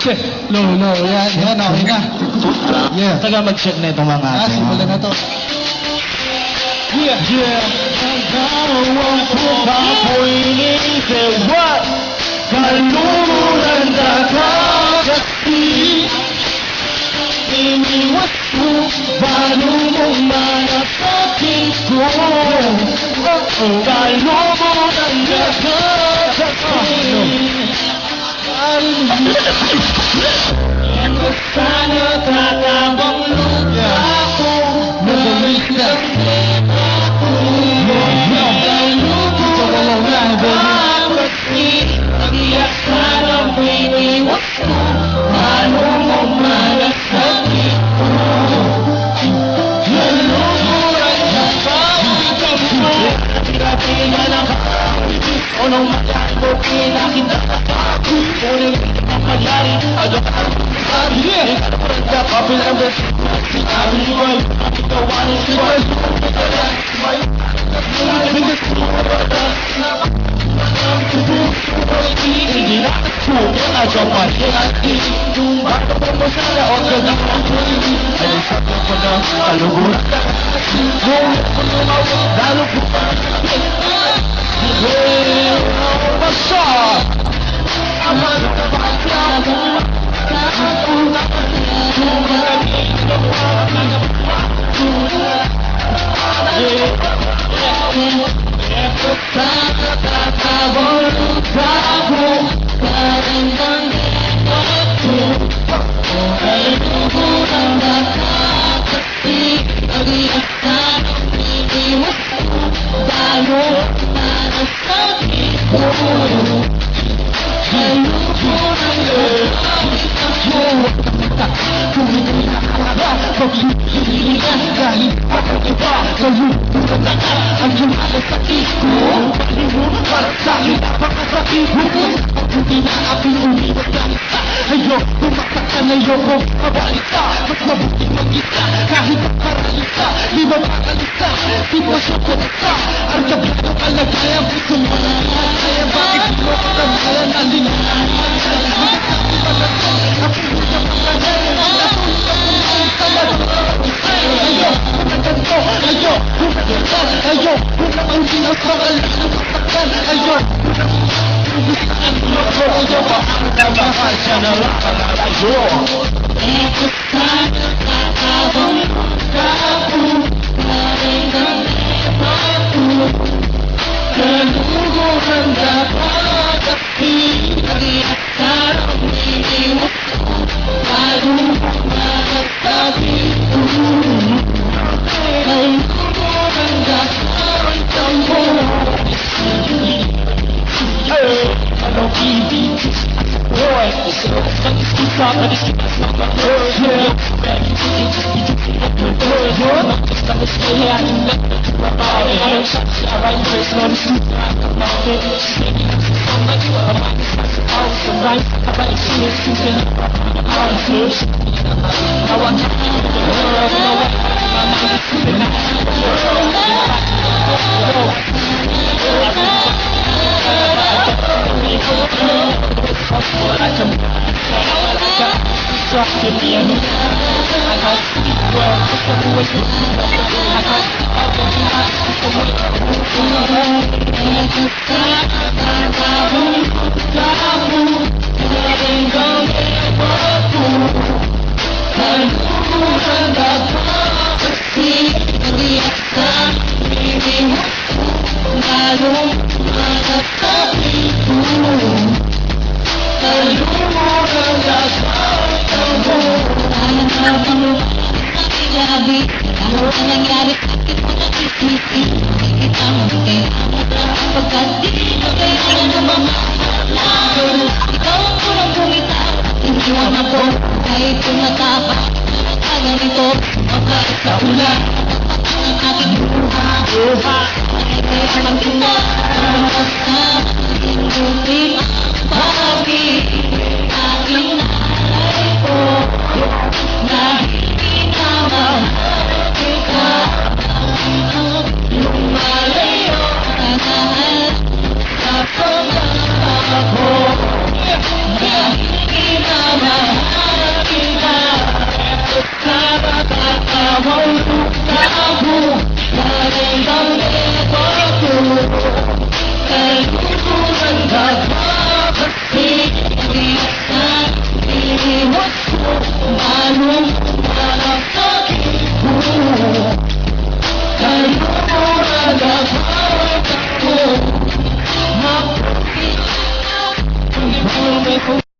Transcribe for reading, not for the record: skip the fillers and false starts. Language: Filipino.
Check. Low. Yan, okay na. Yeah. Taga mag-check na itong mga ating. Simulan na to. Yeah. Ang ako'y inisip, what? Kaluluran na kasi iniwas mo, paano mo manasakin ko? Kaluluran na kasi sana tatabang lupa ko Nagalit na. Nung matang ko pinakita Kunin ang magyari Agad kapil ang best Sinabi ni Boy Ikawanin si Boy Hindi na Sukin at yung mahirati Kung baka mo sana o ganda Ay sabi ko na kaluguran Kung lalo po Basta Aman ka ba siya Ayoko mabalita Mas mabuti mag-isa Kahit makaralita Di ba makalita Di ba siya kunita Ang gabi ng kalagayan Gusto mo na kaya bakit mo katamalan Alin Magkakabi ba na to Ang pumunta pagkagayan Ang napunta pumunta na Ayo Magkanto Ayo Ayo Unang ang ginasakal Ang masakal Ayo Ayo Mahal siya na lang Ayo Lalo